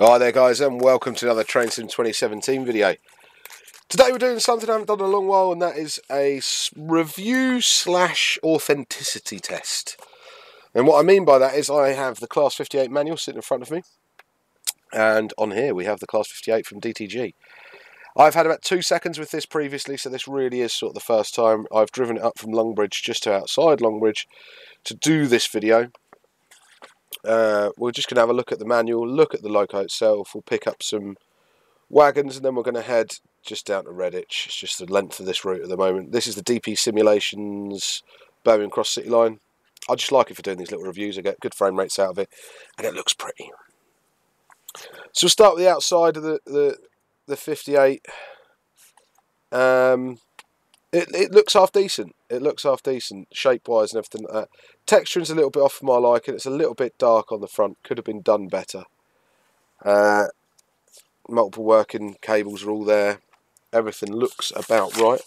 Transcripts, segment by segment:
Hi there guys, and welcome to another Train Sim 2017 video. Today we're doing something I haven't done in a long while, and that is a review / authenticity test. And what I mean by that is I have the Class 58 manual sitting in front of me, and on here we have the Class 58 from DTG. I've had about 2 seconds with this previously, so this really is sort of the first time I've driven it up from Longbridge just to outside Longbridge to do this video. We're just going to have a look at the manual, look at the loco itself, we'll pick up some wagons, and then we're going to head just down to Redditch. It's just the length of this route at the moment. This is the DP Simulations Birmingham Cross City Line. I just like it for doing these little reviews. I get good frame rates out of it, and it looks pretty. So we'll start with the outside of the 58. It looks half decent. It looks half decent, shape-wise and everything like that. Texturing's a little bit off for my liking. It's a little bit dark on the front. Could have been done better. Multiple working cables are all there. Everything looks about right.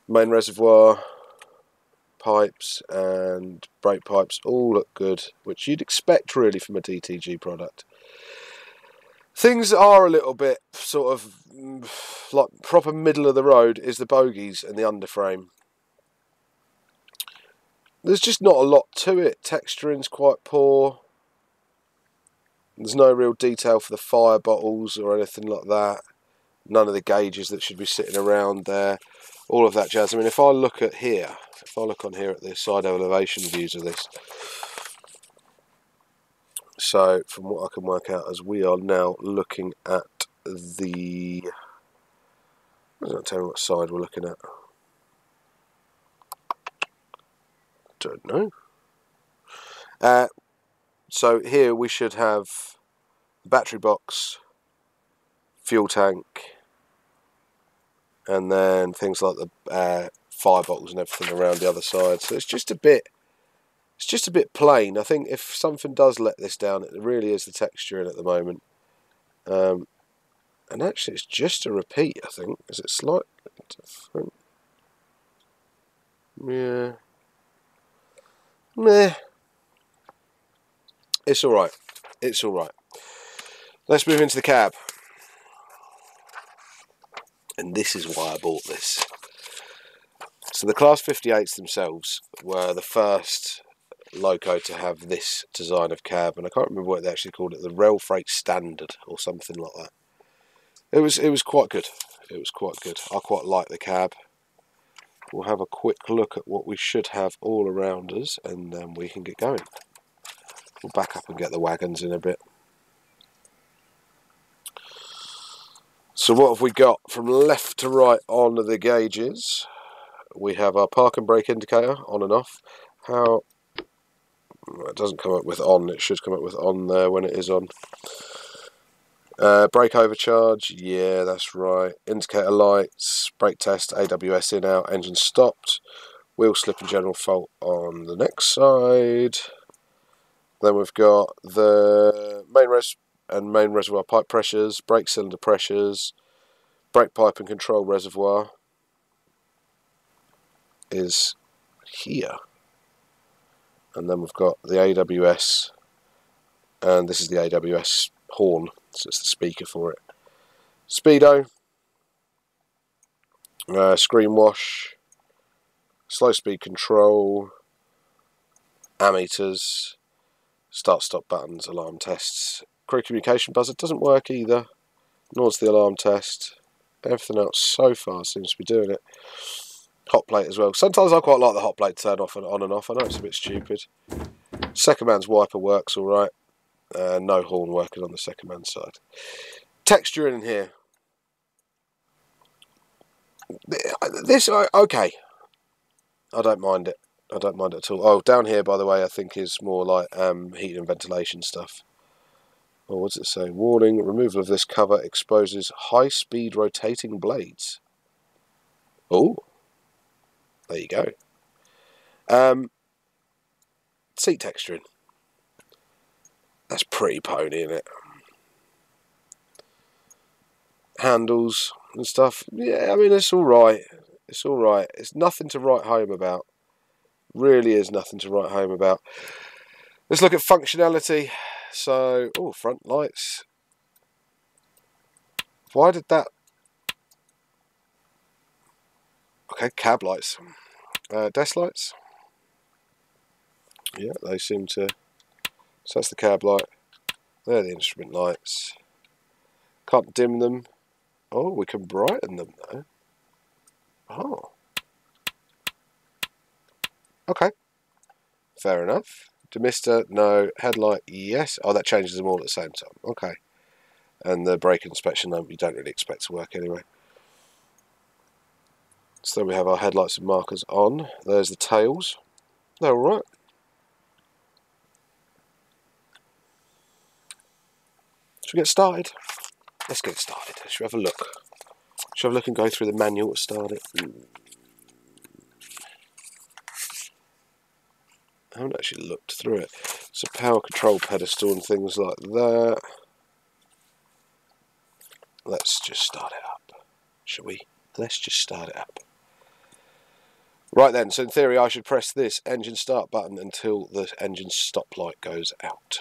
Main reservoir, pipes and brake pipes all look good, which you'd expect really from a DTG product. Things that are a little bit sort of like proper middle of the road is the bogies and the underframe. There's just not a lot to it. Texturing's quite poor. There's no real detail for the fire bottles or anything like that. None of the gauges that should be sitting around there. All of that jazz. I mean, if I look at here, if I look on here at the side elevation views of this. So, from what I can work out, as we are now looking at the... Doesn't tell me what side we're looking at. Don't know. So here we should have battery box, fuel tank, and then things like the fire bottles and everything around the other side. So it's just a bit plain. I think if something does let this down, it really is the texturing at the moment. And actually it's just a repeat, I think. Is it slightly different? Yeah. Meh. It's alright. It's alright. Let's move into the cab. And this is why I bought this. So the Class 58s themselves were the first loco to have this design of cab, and I can't remember what they actually called it, the Rail Freight Standard or something like that. It was quite good. It was quite good. I quite like the cab. We'll have a quick look at what we should have all around us, and then we can get going. We'll back up and get the wagons in a bit. So what have we got from left to right on the gauges? We have our park and brake indicator on and off. It doesn't come up with on, it should come up with on there when it is on. Brake overcharge, yeah, that's right. Indicator lights, brake test, AWS in out, engine stopped. Wheel slip and general fault on the next side. Then we've got the main reservoir pipe pressures, brake cylinder pressures, brake pipe and control reservoir is here. And then we've got the AWS, and this is the AWS horn, so it's the speaker for it. Speedo, screen wash, slow speed control, ammeters, start-stop buttons, alarm tests. Crew communication buzzer doesn't work either, nor does the alarm test. Everything else so far seems to be doing it. Hot plate as well. Sometimes I quite like the hot plate to turn off and on and off. I know it's a bit stupid. Second man's wiper works alright. No horn working on the second man's side. Texturing in here. This, okay. I don't mind it. I don't mind it at all. Oh, down here, by the way, I think is more like heat and ventilation stuff. Oh, what does it say? Warning, removal of this cover exposes high-speed rotating blades. Oh, there you go. Seat texturing. That's pretty pony, isn't it? Handles and stuff. Yeah, I mean, it's alright. It's alright. It's nothing to write home about. Really is nothing to write home about. Let's look at functionality. So, oh, front lights. Why did that... Okay, cab lights. Desk lights. Yeah, they seem to... So that's the cab light. They're the instrument lights. Can't dim them. Oh, we can brighten them though. Oh. Okay. Fair enough. Demister, no. Headlight, yes. Oh, that changes them all at the same time. Okay. And the brake inspection lamp you don't really expect to work anyway. So we have our headlights and markers on. There's the tails. They're alright. Should we get started? Let's get started. Should we have a look? Should we have a look and go through the manual to start it? I haven't actually looked through it. It's a power control pedestal and things like that. Let's just start it up. Shall we? Let's just start it up. Right then, so in theory I should press this engine start button until the engine stop light goes out.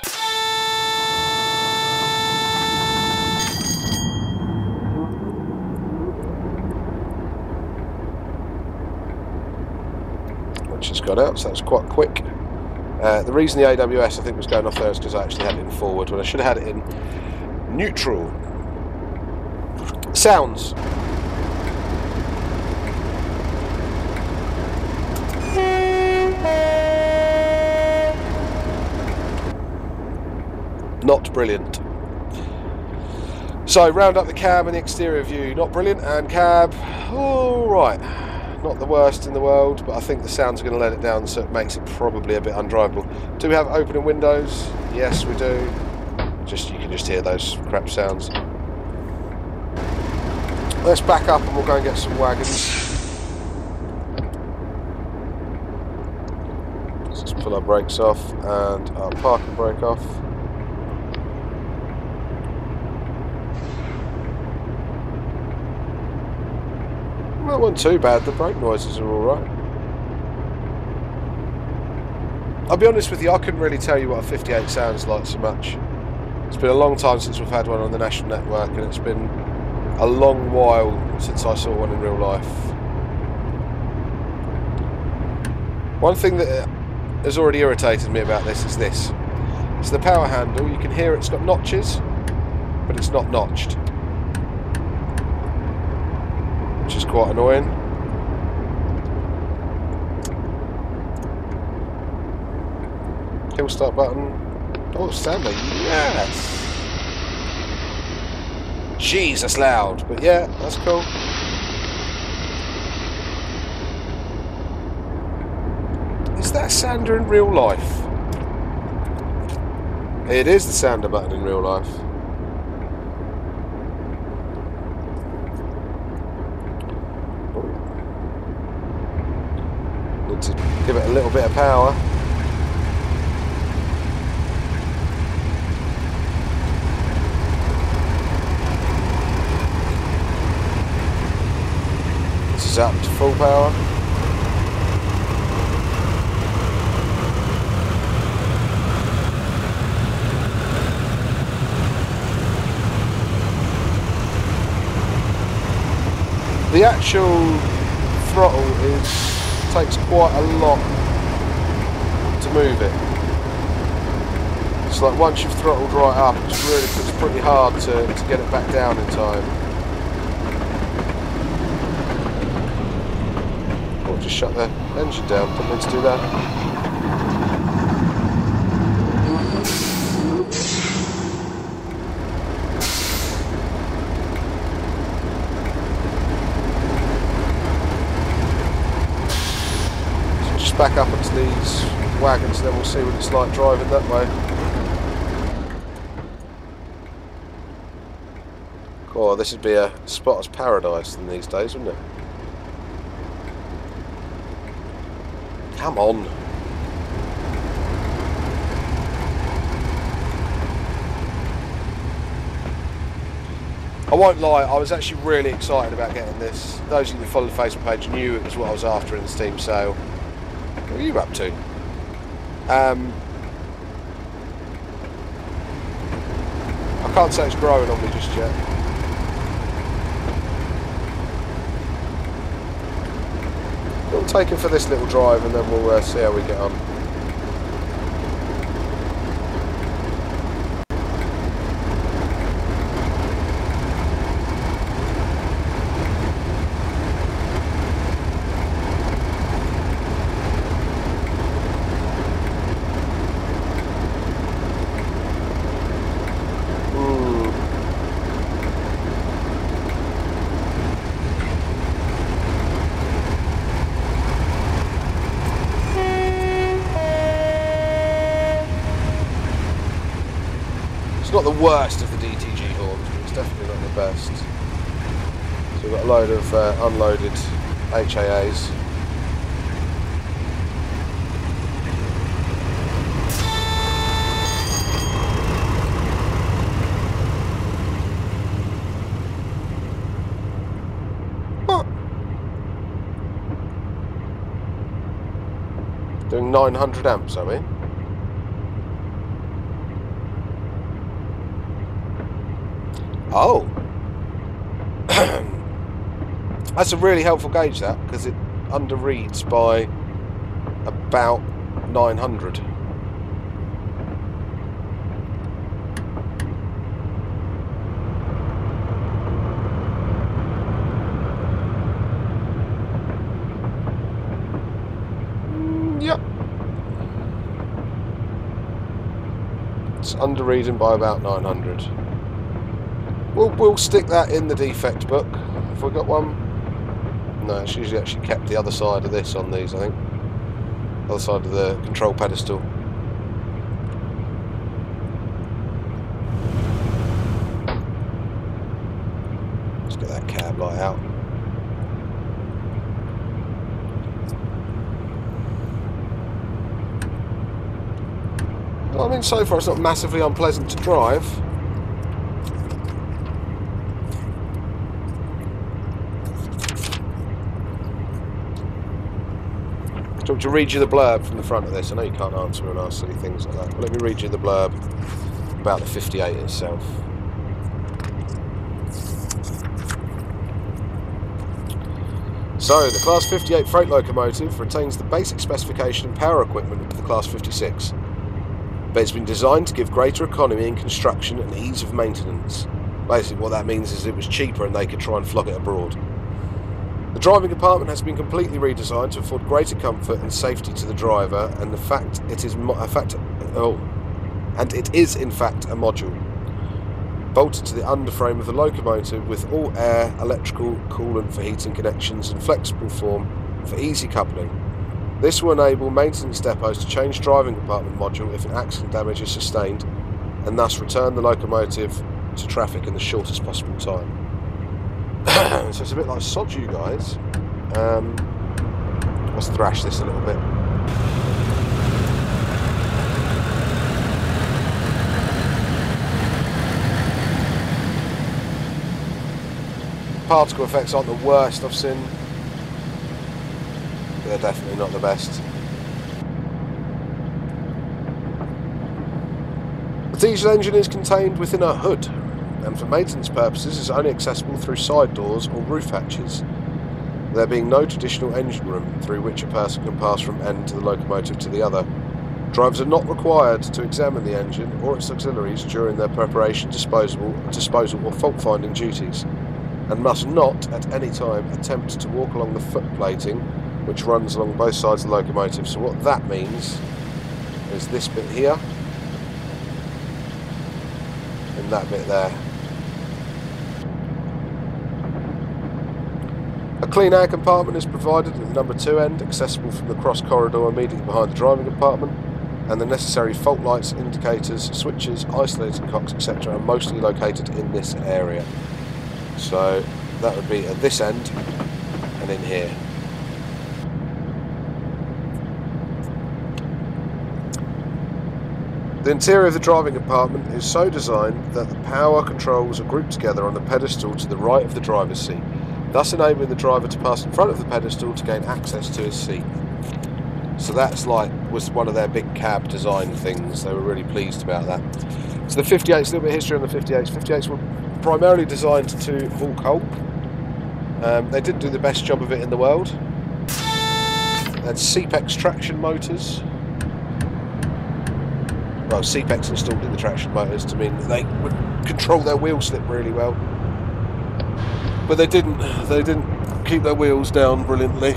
Which has got out, so that's quite quick. The reason the AWS I think was going off there is because I actually had it in forward when I should have had it in neutral. Sounds. Not brilliant. So round up the cab and the exterior view, not brilliant, and cab, alright. Not the worst in the world, but I think the sounds are going to let it down, so it makes it probably a bit undrivable. Do we have opening windows? Yes, we do. You can just hear those crap sounds. Let's back up and we'll go and get some wagons. Let's just pull our brakes off and our parking brake off. That wasn't too bad, the brake noises are alright. I'll be honest with you, I couldn't really tell you what a 58 sounds like so much. It's been a long time since we've had one on the national network, and it's been a long while since I saw one in real life. One thing that has already irritated me about this is this. It's the power handle. You can hear it's got notches, but it's not notched, which is quite annoying. Kill start button. Oh, Stanley, yes! Jeez, that's loud, but yeah, that's cool. Is that Sander in real life? It is the Sander button in real life. Need to give it a little bit of power. This is up to full power. The actual throttle takes quite a lot to move it. It's like once you've throttled right up, it's pretty hard to get it back down in time. Or just shut the engine down, don't need to do that. Back up into these wagons and then we'll see what it's like driving that way. Oh, this would be a spotter's paradise in these days, wouldn't it? Come on. I won't lie, I was actually really excited about getting this. Those of you that follow the Facebook page knew it was what I was after in the Steam sale. What are you up to? can't say it's growing on me just yet. We'll take it for this little drive and then we'll see how we get on. Not the worst of the DTG horns, but it's definitely not the best. So we've got a load of unloaded HAAs. What? Doing 900 amps, are we? Oh, that's a really helpful gauge, that, because it underreads by about 900. Yep. It's underreading by about 900. We'll stick that in the defect book. Have we got one? No, it's usually actually kept the other side of this on these, I think. Other side of the control pedestal. Let's get that cab light out. Well, I mean, so far it's not massively unpleasant to drive. Do you want me to read you the blurb from the front of this? I know you can't answer and ask silly things like that, but let me read you the blurb about the 58 itself. So, the Class 58 freight locomotive retains the basic specification and power equipment of the Class 56, but it's been designed to give greater economy in construction and ease of maintenance. Basically what that means is it was cheaper and they could try and flog it abroad. The driving compartment has been completely redesigned to afford greater comfort and safety to the driver, and it is in fact a module bolted to the underframe of the locomotive with all air, electrical, coolant for heating connections and flexible form for easy coupling. This will enable maintenance depots to change driving compartment module if an accident damage is sustained, and thus return the locomotive to traffic in the shortest possible time. So it's a bit like sod you guys. Let's thrash this a little bit. Particle effects aren't the worst I've seen. They're definitely not the best. The diesel engine is contained within a hood, and for maintenance purposes is only accessible through side doors or roof hatches, there being no traditional engine room through which a person can pass from end of the locomotive to the other. Drivers are not required to examine the engine or its auxiliaries during their preparation, disposal or fault-finding duties, and must not at any time attempt to walk along the foot plating which runs along both sides of the locomotive. So what that means is this bit here and that bit there. A clean air compartment is provided at the number 2 end, accessible from the cross corridor immediately behind the driving compartment, and the necessary fault lights, indicators, switches, isolating cocks, etc. are mostly located in this area. So that would be at this end and in here. The interior of the driving compartment is so designed that the power controls are grouped together on the pedestal to the right of the driver's seat, thus enabling the driver to pass in front of the pedestal to gain access to his seat. So that's was one of their big cab design things. They were really pleased about that. So the 58s, a little bit of history on the 58s. 58s were primarily designed to haul coal. They didn't do the best job of it in the world. They had CPEX traction motors. Well, CPEX installed in the traction motors to mean that they would control their wheel slip really well. But they didn't keep their wheels down brilliantly.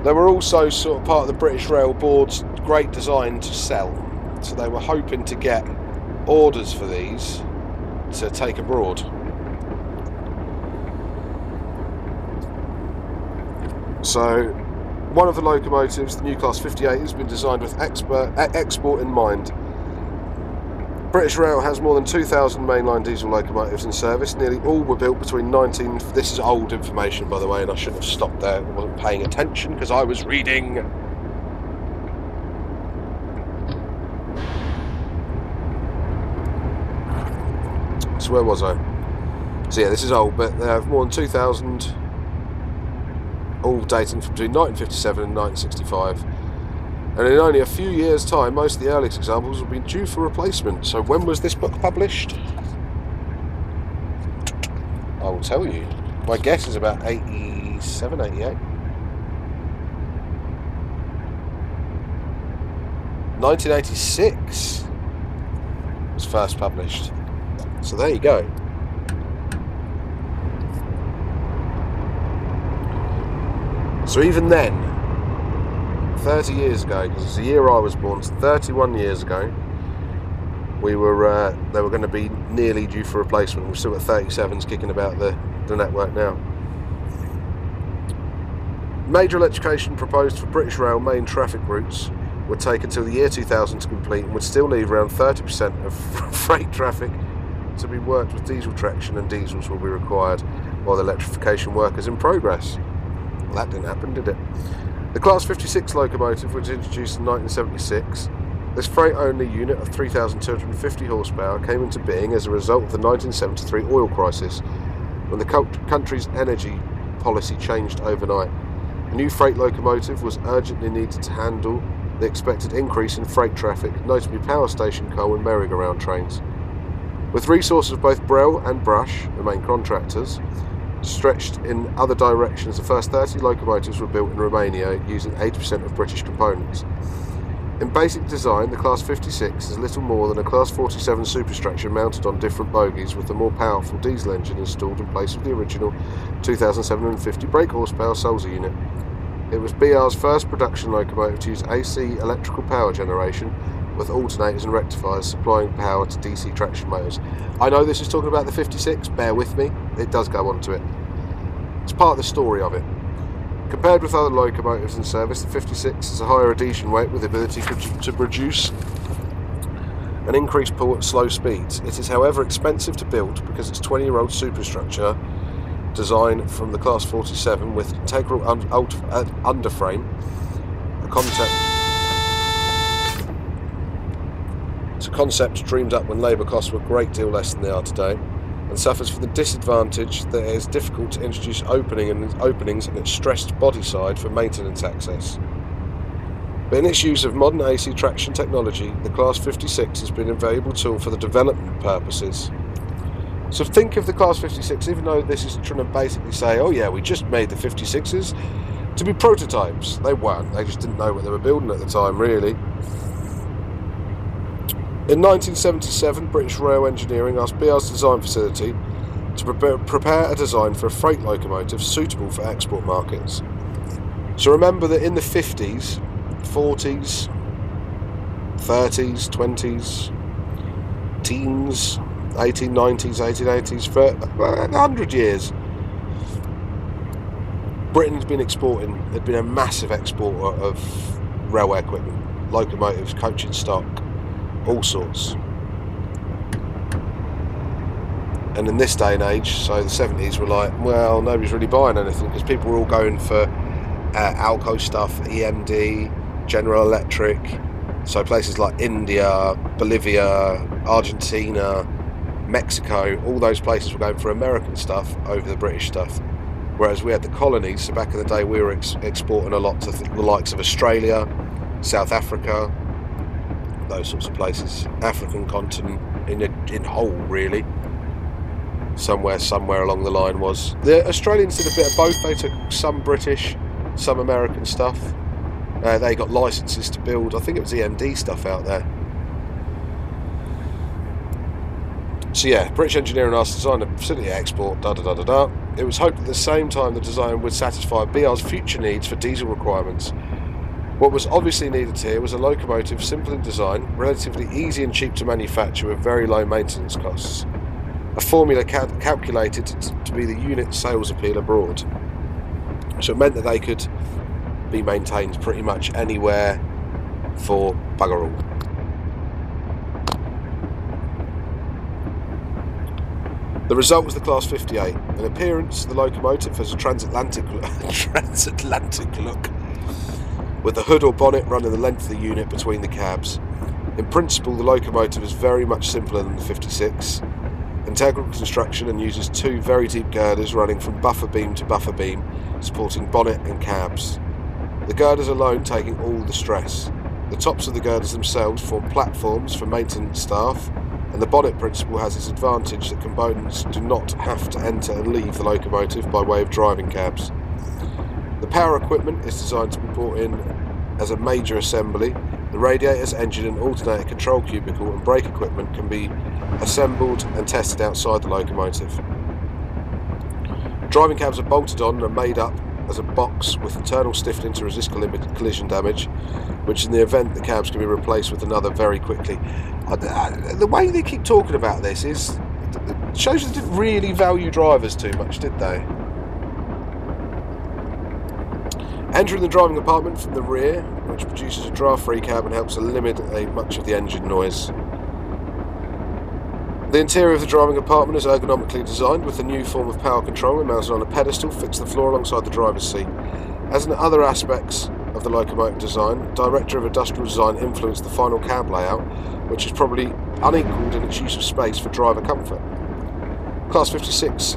They were also sort of part of the British Rail Board's great design to sell. So they were hoping to get orders for these to take abroad. So one of the locomotives, the new Class 58, has been designed with export in mind. British Rail has more than 2,000 mainline diesel locomotives in service. Nearly all were built between This is old information, by the way, and I shouldn't have stopped there. I wasn't paying attention because I was reading. So where was I? So yeah, this is old, but they have more than 2,000, all dating from between 1957 and 1965. And in only a few years' time, most of the earliest examples will be due for replacement. So when was this book published? I will tell you. My guess is about 87, 88. 1986 was first published. So there you go. So even then, 30 years ago, because it's the year I was born, so 31 years ago, they were going to be nearly due for replacement. We've still got 37s kicking about the network now. Major electrification proposed for British Rail main traffic routes would take until the year 2000 to complete and would still leave around 30% of freight traffic to be worked with diesel traction, and diesels will be required while the electrification work is in progress. Well, that didn't happen, did it? The Class 56 locomotive was introduced in 1976. This freight-only unit of 3,250 horsepower came into being as a result of the 1973 oil crisis, when the country's energy policy changed overnight. A new freight locomotive was urgently needed to handle the expected increase in freight traffic, notably power station coal and merry-go-round trains. With resources of both Brell and Brush, the main contractors, stretched in other directions, the first 30 locomotives were built in Romania using 80% of British components. In basic design, the Class 56 is little more than a Class 47 superstructure mounted on different bogies with a more powerful diesel engine installed in place of the original 2,750 brake horsepower Sulzer unit. It was BR's first production locomotive to use AC electrical power generation with alternators and rectifiers supplying power to DC traction motors. I know this is talking about the 56, bear with me, it does go on to it. It's part of the story of it. Compared with other locomotives in service, the 56 is a higher adhesion weight with the ability to produce an increased pull at slow speeds. It is however expensive to build because it's 20-year-old superstructure designed from the Class 47 with integral underframe, a concept dreamed up when labour costs were a great deal less than they are today, and suffers from the disadvantage that it is difficult to introduce openings in its stressed body side for maintenance access. But in its use of modern AC traction technology, the Class 56 has been a valuable tool for the development purposes. So think of the Class 56, even though this is trying to basically say, oh yeah, we just made the 56s to be prototypes. They weren't, they just didn't know what they were building at the time, really. In 1977, British Rail Engineering asked BR's design facility to prepare a design for a freight locomotive suitable for export markets. So remember that in the 50s, 40s, 30s, 20s, teens, 1890s, 1880s, for 100 years, Britain's been exporting, had been a massive exporter of railway equipment, locomotives, coaching stock, all sorts. And in this day and age, so the 70s were like, well, nobody's really buying anything because people were all going for Alco stuff, EMD, General Electric, so places like India, Bolivia, Argentina, Mexico, all those places were going for American stuff over the British stuff. whereas we had the colonies. So back in the day we were exporting a lot to the likes of Australia, South Africa, those sorts of places, African continent in whole really. Somewhere along the line was. The Australians did a bit of both. They took some British, some American stuff. They got licenses to build, I think it was EMD stuff out there. So yeah, British engineering asked to design a facility export, It was hoped at the same time the design would satisfy BR's future needs for diesel requirements. What was obviously needed here was a locomotive simple in design, relatively easy and cheap to manufacture with very low maintenance costs. A formula calculated to be the unit sales appeal abroad. So it meant that they could be maintained pretty much anywhere for bugger all. The result was the Class 58. In appearance, the locomotive has a transatlantic look, with the hood or bonnet running the length of the unit between the cabs. In principle, the locomotive is very much simpler than the 56. Integral construction and uses two very deep girders running from buffer beam to buffer beam, supporting bonnet and cabs. The girders alone taking all the stress. The tops of the girders themselves form platforms for maintenance staff, and the bonnet principle has its advantage that components do not have to enter and leave the locomotive by way of driving cabs. The power equipment is designed to be brought in as a major assembly. The radiators, engine and alternator control cubicle and brake equipment can be assembled and tested outside the locomotive. Driving cabs are bolted on and are made up as a box with internal stiffening to resist collision damage, which in the event the cabs can be replaced with another very quickly. The way they keep talking about this is, it shows they didn't really value drivers too much, did they? Entering the driving compartment from the rear, which produces a draft-free cab and helps to limit much of the engine noise. The interior of the driving compartment is ergonomically designed with a new form of power control mounted on a pedestal fixed to the floor alongside the driver's seat. As in other aspects of the locomotive design, Director of Industrial Design influenced the final cab layout, which is probably unequalled in its use of space for driver comfort. Class 56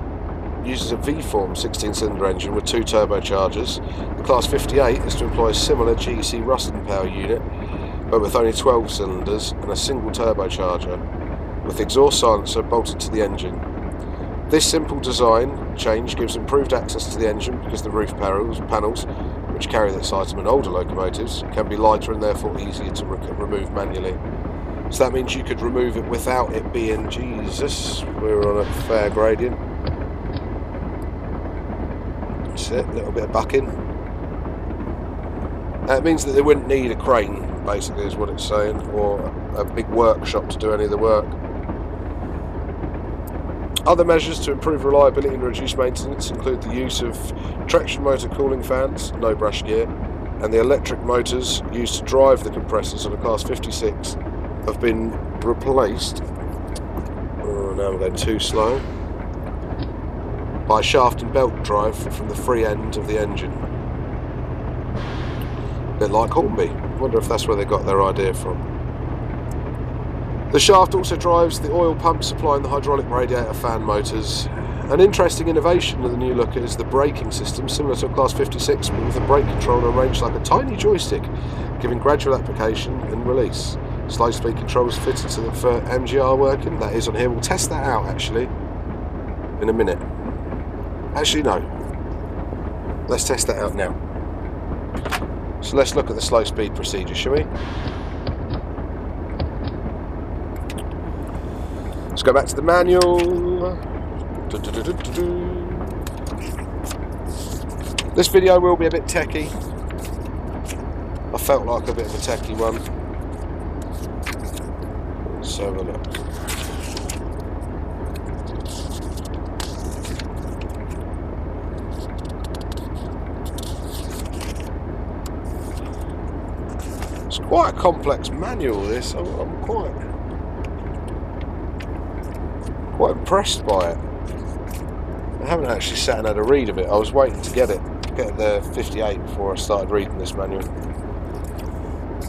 uses a V-form 16-cylinder engine with two turbochargers. The Class 58 is to employ a similar GEC Ruston power unit, but with only 12 cylinders and a single turbocharger, with the exhaust silencer bolted to the engine. This simple design change gives improved access to the engine because the roof panels, which carry this item in older locomotives, can be lighter and therefore easier to remove manually. So that means you could remove it without it being, Jesus, we're on a fair gradient. That's it, a little bit of bucking. It means that they wouldn't need a crane, basically, is what it's saying, or a big workshop to do any of the work. Other measures to improve reliability and reduce maintenance include the use of traction motor cooling fans, no brush gear, and the electric motors used to drive the compressors on a Class 56 have been replaced, oh, now I'm going too slow, by shaft and belt drive from the free end of the engine. A bit like Hornby. I wonder if that's where they got their idea from. The shaft also drives the oil pump supplying the hydraulic radiator fan motors. An interesting innovation of the new look is the braking system, similar to a Class 56, but with a brake controller arranged like a tiny joystick, giving gradual application and release. Slow speed controls fitted to the for MGR working. That is on here. We'll test that out actually in a minute. Actually no. Let's test that out now. So let's look at the slow speed procedure, shall we? Let's go back to the manual. This video will be a bit techie. I felt like a bit of a techie one. Let's have a look. It's quite a complex manual, this. I'm quite impressed by it. I haven't actually sat and had a read of it. I was waiting to get the 58 before I started reading this manual.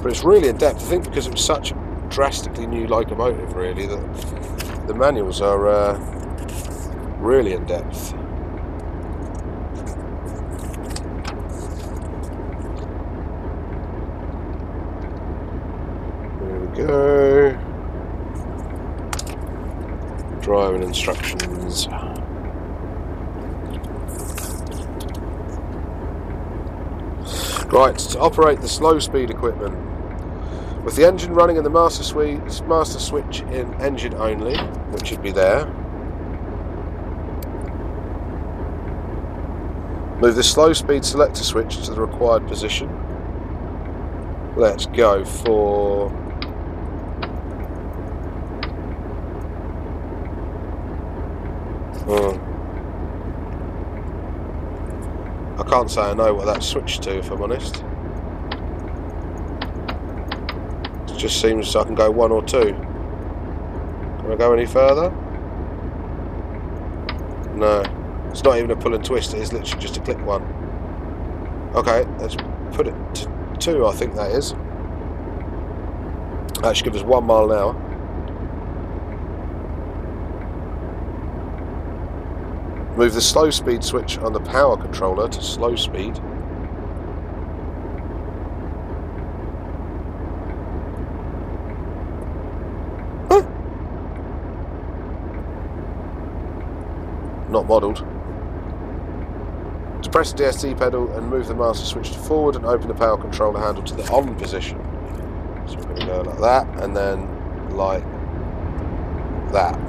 But it's really in depth. I think because it was such a drastically new locomotive, really, that the manuals are really in depth. go. Driving instructions. Right, to operate the slow speed equipment. With the engine running and the master switch in engine only, which should be there. Move the slow speed selector switch to the required position. Let's go for... I can't say I know what that switched to, if I'm honest. It just seems I can go 1 or 2. Can I go any further? No. It's not even a pull and twist, it is literally just a click 1. Okay, let's put it to 2, I think that is. That should give us 1 mile an hour. Move the slow speed switch on the power controller to slow speed. Huh. Not modelled. To press the DSD pedal and move the master switch to forward and open the power controller handle to the on position. So we're going to go like that and then like that.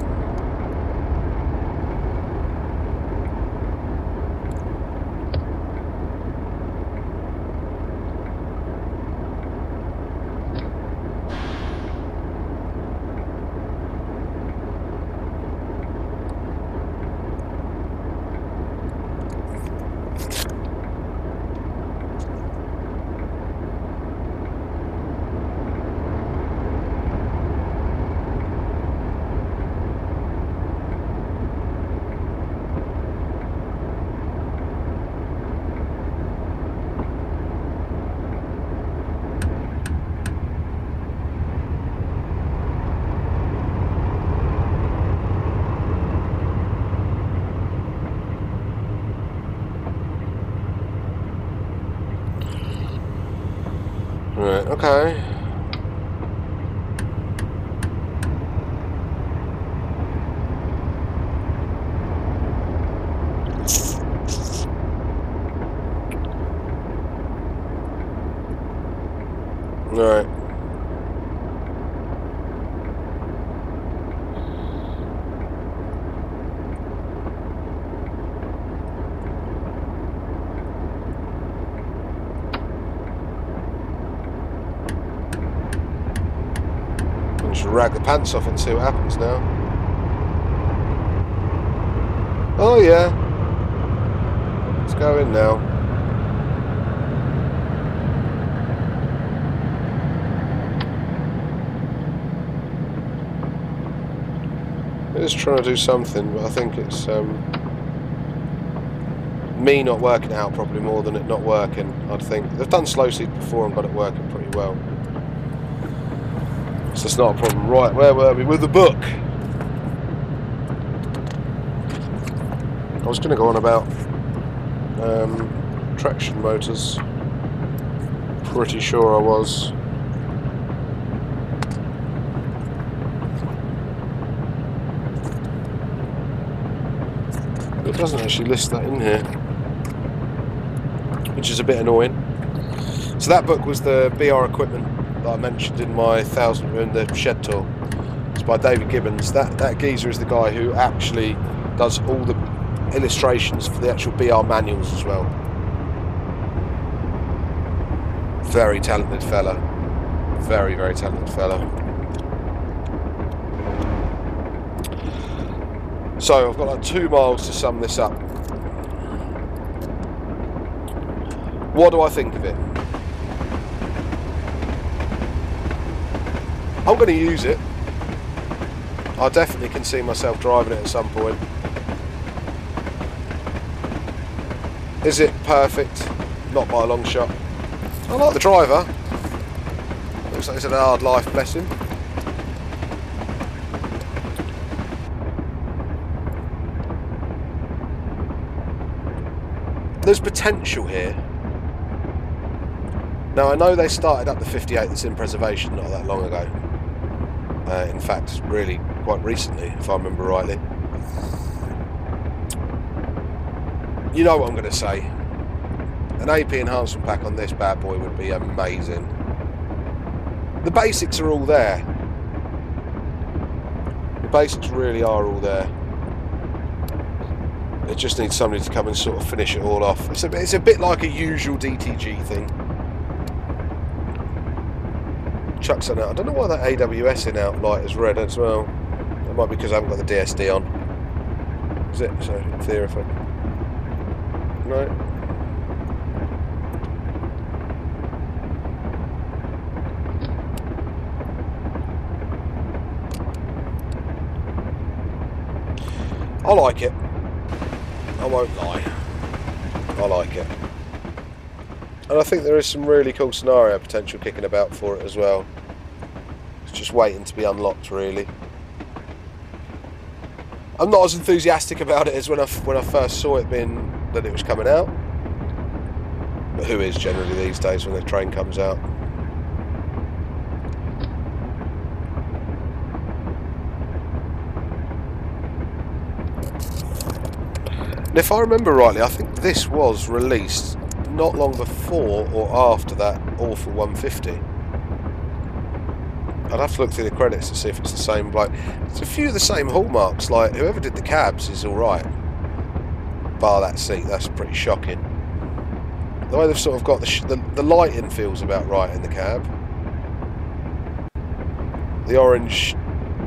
Right, okay. Right. Just rag the pants off and see what happens now. Oh yeah. Let's go in now. It's trying to do something, but I think it's me not working it out properly more than it not working. I'd think they've done slow seed before and got it working pretty well. So it's not a problem. Right, where were we with the book? I was going to go on about traction motors. Pretty sure I was. It doesn't actually list that in here, which is a bit annoying. So that book was the BR equipment that I mentioned in my in the shed tour. It's by David Gibbons. That geezer is the guy who actually does all the illustrations for the actual BR manuals as well. Very talented fella. Very, very talented fella. So I've got like 2 miles to sum this up. What do I think of it? I'm going to use it. I definitely can see myself driving it at some point. Is it perfect? Not by a long shot. I like the driver. Looks like he's had a hard life, bless him. There's potential here. Now I know they started up the 58 that's in preservation not that long ago. In fact, really quite recently, if I remember rightly. You know what I'm going to say. An AP enhancement pack on this bad boy would be amazing. The basics are all there. The basics really are all there. It just needs somebody to come and sort of finish it all off. It's a bit like a usual DTG thing. Chuck something out. I don't know why that AWS in out light is red as well. It might be because I haven't got the DSD on. Is it? So, in theory, if I... No. I like it. I won't lie. I like it. And I think there is some really cool scenario potential kicking about for it as well. It's just waiting to be unlocked, really. I'm not as enthusiastic about it as when I first saw it being that it was coming out. But who is generally these days when the train comes out? And if I remember rightly, I think this was released not long before or after that awful 150. I'd have to look through the credits to see if it's the same. Like, it's a few of the same hallmarks. Like, whoever did the cabs is all right, bar that seat. That's pretty shocking. The way they've sort of got the lighting feels about right in the cab. The orange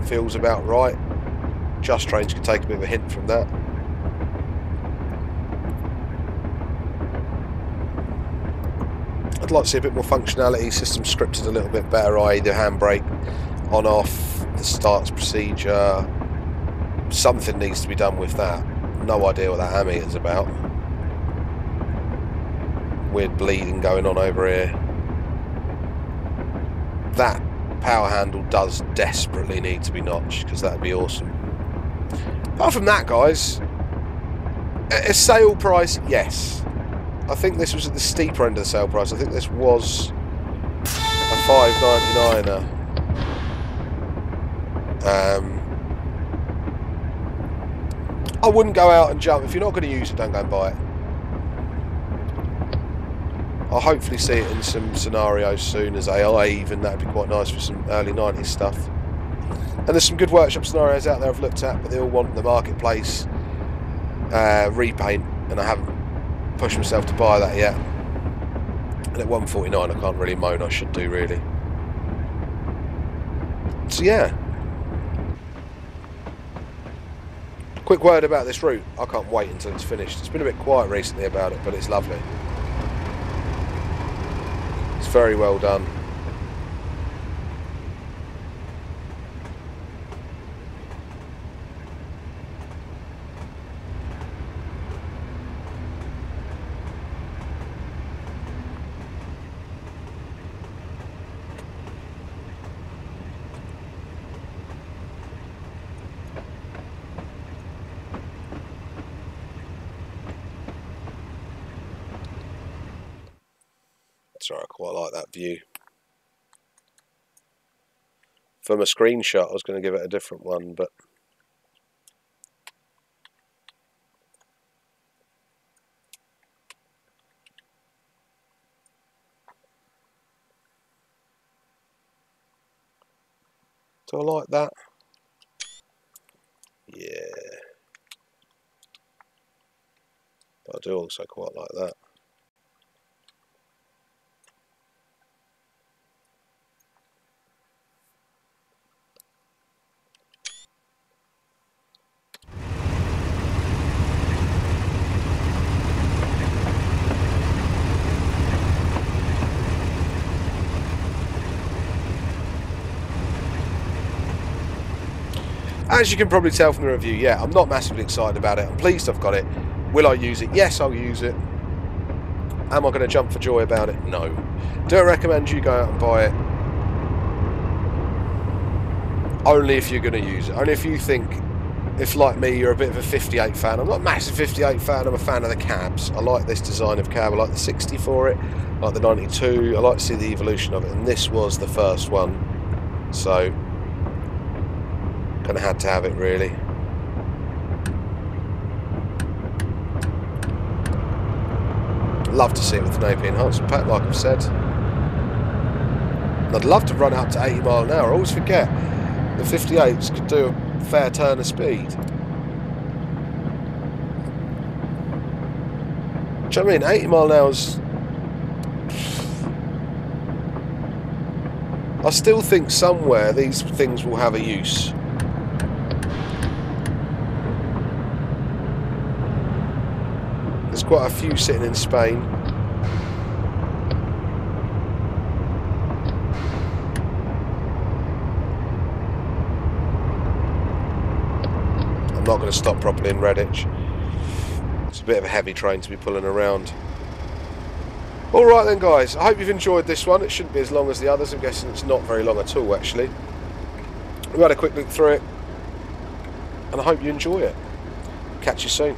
feels about right. Just Trains can take a bit of a hint from that. I'd like to see a bit more functionality, system scripted a little bit better, i.e. the handbrake on off, the starts procedure. Something needs to be done with that. No idea what that ammeter's about. Weird bleeding going on over here. That power handle does desperately need to be notched, because that would be awesome. Apart from that, guys, a sale price, yes. I think this was at the steeper end of the sale price. I think this was a $5.99er. I wouldn't go out and jump. If you're not going to use it, don't go and buy it. I'll hopefully see it in some scenarios soon as AI even. That'd be quite nice for some early 90s stuff. And there's some good workshop scenarios out there I've looked at, but they all want the marketplace repaint, and I haven't pushed myself to buy that yet. And at $149 I can't really moan. I should do, really. So yeah, quick word about this route. I can't wait until it's finished. It's been a bit quiet recently about it, but it's lovely. It's very well done. Sorry, I quite like that view. From a screenshot, I was going to give it a different one, but do I like that? Yeah. But I do also quite like that. As you can probably tell from the review, yeah, I'm not massively excited about it. I'm pleased I've got it. Will I use it? Yes, I'll use it. Am I going to jump for joy about it? No. Do I recommend you go out and buy it? Only if you're going to use it. Only if you think, if like me, you're a bit of a 58 fan. I'm not a massive 58 fan. I'm a fan of the cabs. I like this design of cab. I like the 60 for it. I like the 92. I like to see the evolution of it. And this was the first one. So Kind of had to have it, really. Love to see it with an AP enhancement pack, like I've said. And I'd love to run up to 80 mile an hour. I always forget the 58s could do a fair turn of speed. Do you know what I mean? 80 mile an hour's... I still think somewhere these things will have a use. There's quite a few sitting in Spain. I'm not going to stop properly in Redditch. It's a bit of a heavy train to be pulling around. Alright then guys, I hope you've enjoyed this one. It shouldn't be as long as the others. I'm guessing it's not very long at all actually. We had a quick look through it and I hope you enjoy it. Catch you soon.